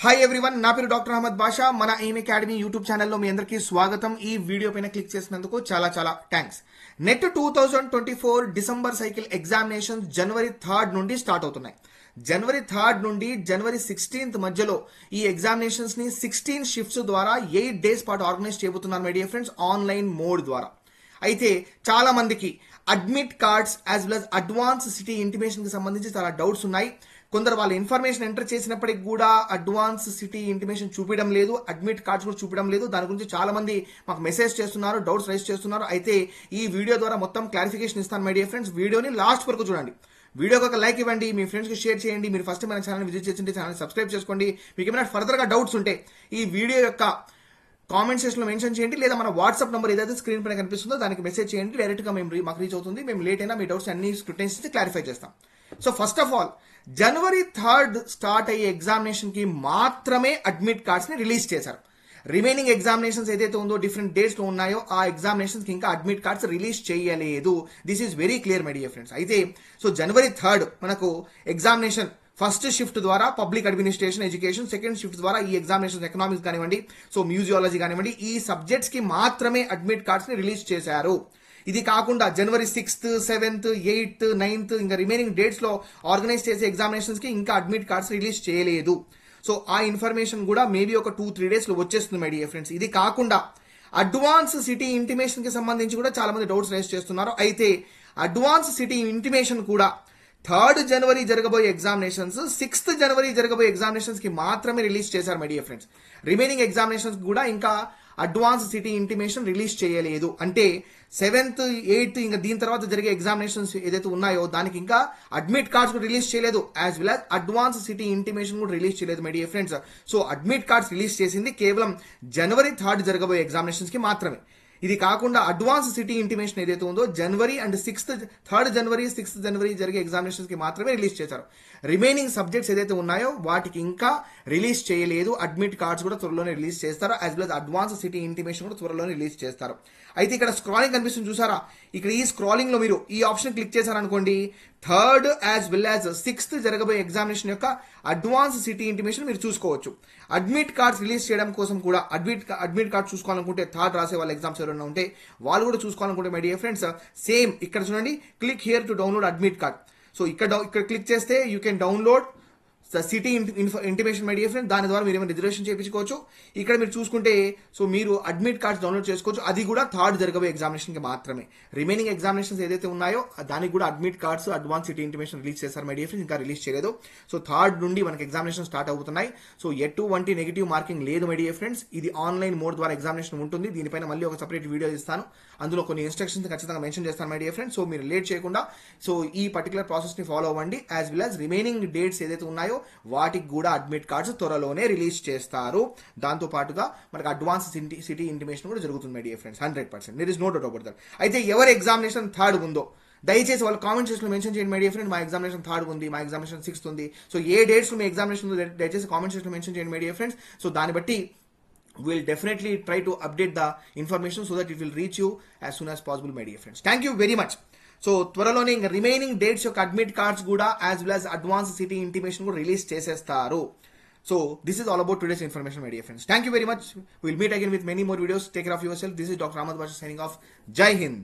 Hi everyone, నా పేరు doctor Ahmed బాషా. మన ఎయిమ్ అకాడమీ యూట్యూబ్ ఛానల్లో మీ అందరికీ స్వాగతం. ఈ వీడియో పైన క్లిక్ చేసినందుకు చాలా చాలా thanks. NET 2024 December cycle examinations జనవరి 3 నుండి స్టార్ట్ అవుతున్నాయి. జనవరి 3 నుండి జనవరి 16 మధ్యలో ఈ ఎగ్జామినేషన్స్ ని 16 షిఫ్ట్స్ ద్వారా 8 డేస్ పాటు ఆర్గనైజ్ చేయబోతున్నారు my dear friends, online mode ద్వారా. అయితే చాలా మందికి admit cards as well as advance city intimation కి సంబంధించి చాలా డౌట్స్ ఉన్నాయి. కొందరు వాళ్ళ ఇన్ఫర్మేషన్ ఎంటర్ చేసినప్పటికి కూడా అడ్వాన్స్ సిటీ ఇంటిమేషన్ చూపించడం లేదు, అడ్మిట్ కార్డ్స్ కూడా చూపించడం లేదు. దాని గురించి చాలా మంది మాకు మెసేజ్ చేస్తున్నారు, డౌట్స్ రైజ్ చేస్తున్నారు. అయితే ఈ వీడియో ద్వారా మొత్తం క్లారిఫికేషన్ ఇస్తాను మై డియర్ ఫ్రెండ్స్. వీడియోని లాస్ట్ వరకు చూడండి. వీడియోకి ఒక లైక్ ఇవ్వండి, మీ ఫ్రెండ్స్కి షేర్ చేయండి. మీరు ఫస్ట్ మన ఛానల్ విజిట్ చేసింటే ఛానల్ సబ్స్క్రైబ్ చేసుకోండి. మీకు ఏమైనా ఫర్దర్గా డౌట్స్ ఉంటే ఈ వీడియో యొక్క కామెంట్ సెక్షన్ లో మెన్షన్ చేయండి, లేదా మన వాట్సాప్ నంబర్ ఏదైతే స్క్రీన్ పైన కనిపిస్తుందో దానికి మెసేజ్ చేయండి. డైరెక్ట్ గా మాకు రీచ్ అవుతుంది. మేము లేట్ అయినా మీ డౌట్స్ అన్ని స్క్రూటైజ్ చేసి క్లారిఫై చేస్తాం. So first of all, January 3 start అయ్యే ఎగ్జామినేషన్ కి మాత్రమే అడ్మిట్ కార్డ్స్ ని రిలీజ్ చేశారు. రిమైనింగ్ ఎగ్జామినేషన్స్ ఏదైతే ఉందో డిఫరెంట్ డేట్స్ లో ఉన్నాయో ఆ ఎగ్జామినేషన్స్ కి ఇంకా అడ్మిట్ కార్డ్స్ రిలీజ్ చేయలేదు. This is very clear my dear friends. అయితే సో జనవరి 3 మనకు ఎగ్జామినేషన్ ఫస్ట్ షిఫ్ట్ ద్వారా public administration education, second shift ద్వారా ఈ ఎగ్జామినేషన్ ఎకనామిక్స్ కానివ్వండి, సో మ్యూజియాలజీ కానివ్వండి, ఈ సబ్జెక్ట్స్ కి మాత్రమే అడ్మిట్ కార్డ్స్ ని రిలీజ్ చేశారు. ఇది కాకుండా జనవరి 6th, 7th, 8th, 9th ఇంకా రిమైనింగ్ డేట్స్ లో ఆర్గనైజ్ చేసే ఎగ్జామినేషన్స్ కి ఇంకా అడ్మిట్ కార్డ్స్ రిలీజ్ చేయలేదు. సో ఆ ఇన్ఫర్మేషన్ కూడా మేబీ ఒక 2-3 డేస్ లో వచ్చేస్తుంది మై డియర్ ఫ్రెండ్స్. ఇది కాకుండా అడ్వాన్స్ సిటీ ఇంటిమేషన్ కి సంబంధించి కూడా చాలా మంది డౌట్స్ రైజ్ చేస్తున్నారు. అయితే అడ్వాన్స్ సిటీ ఇంటిమేషన్ కూడా 3rd జనవరి జరగబోయే ఎగ్జామినేషన్స్, 6th జనవరి జరగబోయే ఎగ్జామినేషన్స్ కి మాత్రమే రిలీజ్ చేశారు my dear friends. Remaining examinations కూడా ఇంకా అడ్వాన్స్ సిటీ ఇంటిమేషన్ రిలీజ్ చేయలేదు. అంటే 7th, 8th ఇంకా దీని తర్వాత జరిగే ఎగ్జామినేషన్స్ ఏదైతే ఉన్నాయో దానికి ఇంకా అడ్మిట్ కార్డ్స్ కూడా రిలీజ్ చేయలేదు, as well as advance city intimation కూడా రిలీజ్ చేయలేదు my dear friends. So admit cards release చేసింది కేవలం జనవరి 3 జరగబోయే ఎగ్జామినేషన్స్ కి మాత్రమే. ఇది కాకుండా అడ్వాన్స్ సిటీ ఇంటిమేషన్ ఏదైతే ఉందో జనవరి అండ్ 3rd జనవరి 6th జనవరి జరిగే ఎగ్జామినేషన్స్ కి మాత్రమే రిలీజ్ చేశారు. రిమైనింగ్ సబ్జెక్ట్స్ ఏదైతే ఉన్నాయో వాటికి ఇంకా రిలీజ్ చేయలేదు. అడ్మిట్ కార్డ్స్ కూడా త్వరలోనే రిలీజ్ చేస్తారు, as well as advance city intimation కూడా త్వరలోనే రిలీజ్ చేస్తారు. అయితే ఇక్కడ స్క్రాలింగ్ కనిపిస్తుంది చూసారా, ఇక్కడ ఈ స్క్రాలింగ్ లో మీరు ఈ ఆప్షన్ క్లిక్ చేశారనుకోండి, 3rd as well as 6th జరగబోయే ఎగ్జామినేషన్ యొక్క అడ్వాన్స్ సిటీ ఇంటిమేషన్ మీరు చూసుకోవచ్చు. అడ్మిట్ కార్డ్స్ రిలీజ్ చేయడం కోసం కూడా అడ్మిట్ కార్డ్ చూసుకోవాలనుకుంటే 3rd రాసే వాళ్ళ ఎగ్జామ్స్ ఎవరైనా ఉంటే వాళ్ళు కూడా చూసుకోవాలనుకుంటే మై డియర్ ఫ్రెండ్స్, సేమ్ ఇక్కడ చూడండి, click here to download admit card. So ఇక్కడ క్లిక్ చేస్తే you can download city intimation my dear friend. దాని ద్వారా మీరు ఏమైనా రిజర్వేషన్ చేయించుకోవచ్చు. ఇక్కడ మీరు చూసుకుంటే సో మీరు అడ్మిట్ కార్డ్స్ డౌన్లోడ్ చేసుకోవచ్చు. అది కూడా 3rd జరగబోయే ఎగ్జామినేషన్ కి మాత్రమే. రిమైనింగ్ ఎగ్జామినేషన్స్ ఏదైతే ఉన్నాయో దానికి కూడా admit cards advance city intimation release చేస్తారు మై డియర్ ఫ్రెండ్స్, ఇంకా రిలీజ్ చేయలేదు. సో 3rd నుండి మనకి ఎగ్జామినేషన్ స్టార్ట్ అవుతున్నాయి. సో ఎటువంటి నెగిటివ్ మార్కింగ్ లేదు మై డియర్ ఫ్రెండ్స్. ఇది ఆన్లైన్ మోడ్ ద్వారా ఎగ్జామినేషన్ ఉంటుంది. దీనిపైన మళ్ళీ ఒక సపరేట్ వీడియో ఇస్తాను, అందులో కొన్ని ఇన్స్ట్రక్షన్స్ ఖచ్చితంగా మెన్షన్ చేస్తాను మై డియర్ ఫ్రెండ్స్. సో మీరు లేట్ చేయకుండా సో ఈ పర్టికులర్ ప్రాసెస్ ని ఫాలో అవ్వండి, as well as remaining dates ఏదైతే ఉన్నాయో వాటికి కూడా అడ్మిట్ కార్డ్స్ త్వరలోనే రిలీజ్ చేస్తారు. దాంతో పాటుగా మనకు అడ్వాన్స్ సిటీ ఇంటిమేషన్ కూడా జరుగుతుంది my dear friends, 100%. There is no doubt about that. అయితే ఎవరి ఎగ్జామినేషన్ 3rd ఉందో దయచేసి వాళ్ళ కామెంట్ సెక్షన్ లో మెన్షన్ చేయండి మై డియర్ ఫ్రెండ్. మా ఎగ్జామినేషన్ 3rd ఉంది, మా ఎగ్జామినేషన్ 6th ఉంది. సో ఏ డేట్స్ మీ ఎగ్జామినేషన్ ఉందో దయచేసి కామెంట్ సెక్షన్ లో మెన్షన్ చేయండి మై డియర్ ఫ్రెండ్స్. సో దాన్ని బట్టి we'll definitely try to update the information so that it will reach you as soon as possible my dear friends. Thank you very much. So త్వరలోనే ఇంకా remaining dates యొక్క admit cards కూడా as well as advance city intimation కూడా release చేసేస్తారు. So this is all about today's information my dear friends. Thank you very much. We'll meet again with many more videos. Take care of yourself. This is Dr. Ahmad Basha signing off. Jai Hind.